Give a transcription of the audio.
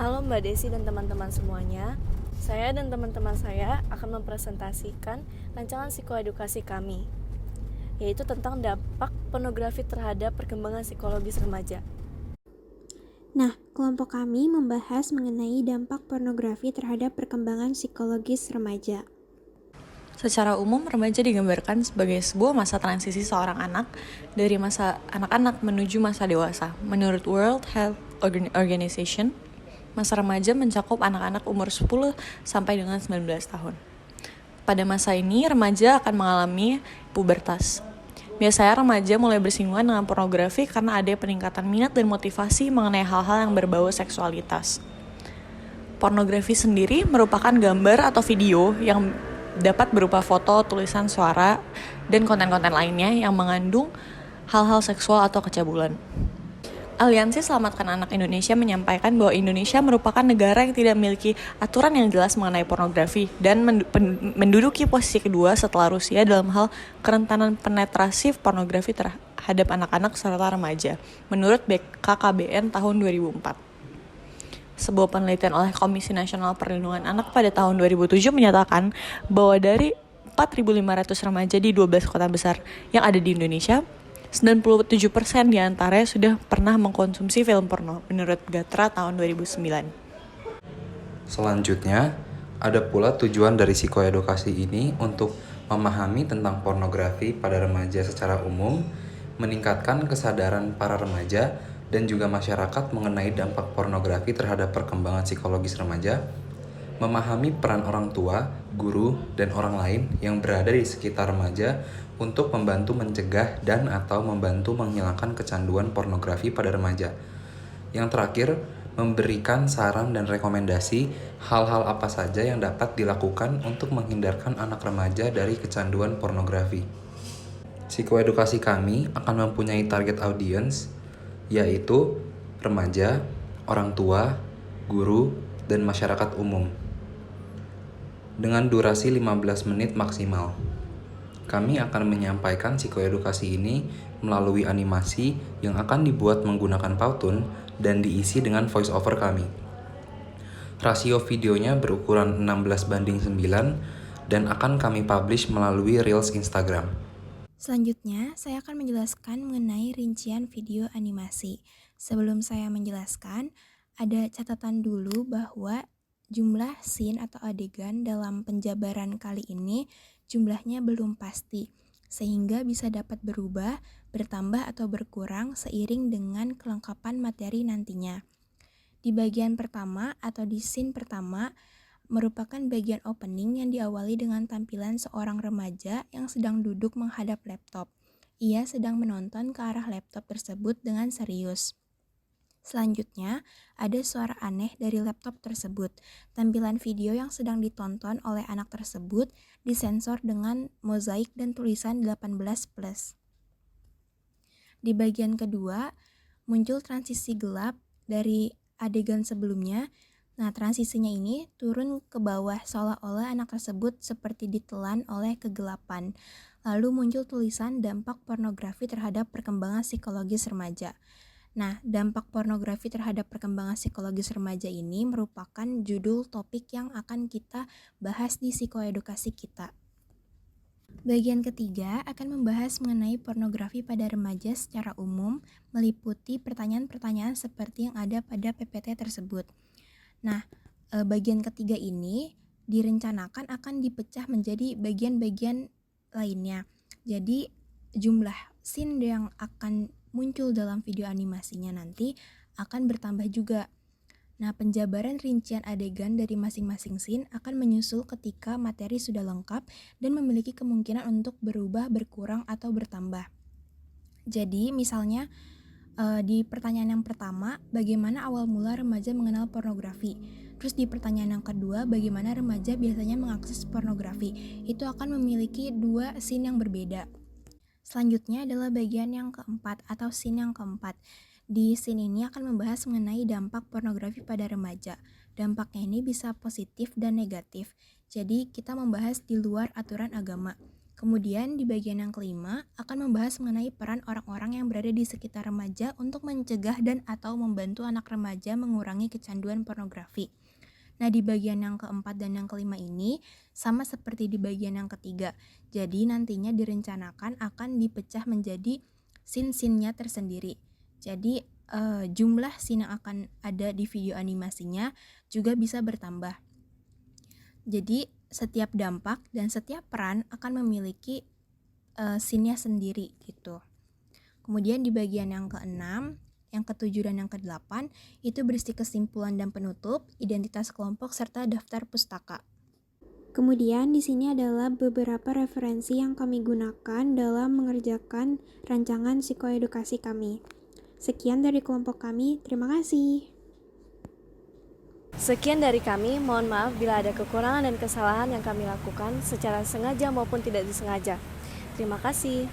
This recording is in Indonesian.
Halo Mbak Desi dan teman-teman semuanya. Saya dan teman-teman saya akan mempresentasikan rancangan psikoedukasi kami, yaitu tentang dampak pornografi terhadap perkembangan psikologis remaja. Nah, kelompok kami membahas mengenai dampak pornografi terhadap perkembangan psikologis remaja. Secara umum, remaja digambarkan sebagai sebuah masa transisi seorang anak dari masa anak-anak menuju masa dewasa. Menurut World Health Organization, masa remaja mencakup anak-anak umur 10 sampai dengan 19 tahun. Pada masa ini, remaja akan mengalami pubertas. Biasanya remaja mulai bersinggungan dengan pornografi karena ada peningkatan minat dan motivasi mengenai hal-hal yang berbau seksualitas. Pornografi sendiri merupakan gambar atau video yang dapat berupa foto, tulisan, suara, dan konten-konten lainnya yang mengandung hal-hal seksual atau kecabulan. Aliansi Selamatkan Anak Indonesia menyampaikan bahwa Indonesia merupakan negara yang tidak memiliki aturan yang jelas mengenai pornografi dan menduduki posisi kedua setelah Rusia dalam hal kerentanan penetrasi pornografi terhadap anak-anak serta remaja, menurut BKKBN tahun 2004. Sebuah penelitian oleh Komisi Nasional Perlindungan Anak pada tahun 2007 menyatakan bahwa dari 4.500 remaja di 12 kota besar yang ada di Indonesia, 97% diantaranya sudah pernah mengkonsumsi film porno, menurut Gatra tahun 2009. Selanjutnya, ada pula tujuan dari psikoedukasi ini untuk memahami tentang pornografi pada remaja secara umum, meningkatkan kesadaran para remaja dan juga masyarakat mengenai dampak pornografi terhadap perkembangan psikologis remaja, memahami peran orang tua, guru, dan orang lain yang berada di sekitar remaja untuk membantu mencegah dan atau membantu menghilangkan kecanduan pornografi pada remaja. Yang terakhir, memberikan saran dan rekomendasi hal-hal apa saja yang dapat dilakukan untuk menghindarkan anak remaja dari kecanduan pornografi. Psikoedukasi kami akan mempunyai target audience, yaitu remaja, orang tua, guru, dan masyarakat umum. Dengan durasi 15 menit maksimal. Kami akan menyampaikan psikoedukasi ini melalui animasi yang akan dibuat menggunakan Powtoon dan diisi dengan voice over kami. Rasio videonya berukuran 16:9 dan akan kami publish melalui Reels Instagram. Selanjutnya, saya akan menjelaskan mengenai rincian video animasi. Sebelum saya menjelaskan, ada catatan dulu bahwa jumlah scene atau adegan dalam penjabaran kali ini jumlahnya belum pasti, sehingga bisa dapat berubah, bertambah atau berkurang seiring dengan kelengkapan materi nantinya. Di bagian pertama atau di scene pertama, merupakan bagian opening yang diawali dengan tampilan seorang remaja yang sedang duduk menghadap laptop. Ia sedang menonton ke arah laptop tersebut dengan serius. Selanjutnya, ada suara aneh dari laptop tersebut. Tampilan video yang sedang ditonton oleh anak tersebut disensor dengan mozaik dan tulisan 18+. Di bagian kedua, muncul transisi gelap dari adegan sebelumnya. Nah, transisinya ini turun ke bawah seolah-olah anak tersebut seperti ditelan oleh kegelapan. Lalu muncul tulisan dampak pornografi terhadap perkembangan psikologis remaja. Nah, dampak pornografi terhadap perkembangan psikologis remaja ini merupakan judul topik yang akan kita bahas di psikoedukasi kita. Bagian ketiga akan membahas mengenai pornografi pada remaja secara umum, meliputi pertanyaan-pertanyaan seperti yang ada pada PPT tersebut. Nah, bagian ketiga ini direncanakan akan dipecah menjadi bagian-bagian lainnya. Jadi, jumlah scene yang akan muncul dalam video animasinya nanti akan bertambah juga. Nah, penjabaran rincian adegan dari masing-masing scene akan menyusul ketika materi sudah lengkap dan memiliki kemungkinan untuk berubah, berkurang, atau bertambah. Jadi, misalnya, di pertanyaan yang pertama, bagaimana awal mula remaja mengenal pornografi? Terus di pertanyaan yang kedua, bagaimana remaja biasanya mengakses pornografi? Itu akan memiliki dua scene yang berbeda. Selanjutnya adalah bagian yang keempat atau scene yang keempat. Di scene ini akan membahas mengenai dampak pornografi pada remaja. Dampaknya ini bisa positif dan negatif. Jadi kita membahas di luar aturan agama. Kemudian di bagian yang kelima akan membahas mengenai peran orang-orang yang berada di sekitar remaja untuk mencegah dan atau membantu anak remaja mengurangi kecanduan pornografi. Nah, di bagian yang keempat dan yang kelima ini sama seperti di bagian yang ketiga. Jadi nantinya direncanakan akan dipecah menjadi scene-scene-nya tersendiri. Jadi jumlah scene yang akan ada di video animasinya juga bisa bertambah. Jadi setiap dampak dan setiap peran akan memiliki scene-nya sendiri gitu. Kemudian di bagian yang keenam, yang ketujuh dan yang kedelapan itu berisi kesimpulan dan penutup, identitas kelompok serta daftar pustaka. Kemudian di sini adalah beberapa referensi yang kami gunakan dalam mengerjakan rancangan psikoedukasi kami. Sekian dari kelompok kami, terima kasih. Sekian dari kami, mohon maaf bila ada kekurangan dan kesalahan yang kami lakukan secara sengaja maupun tidak disengaja. Terima kasih.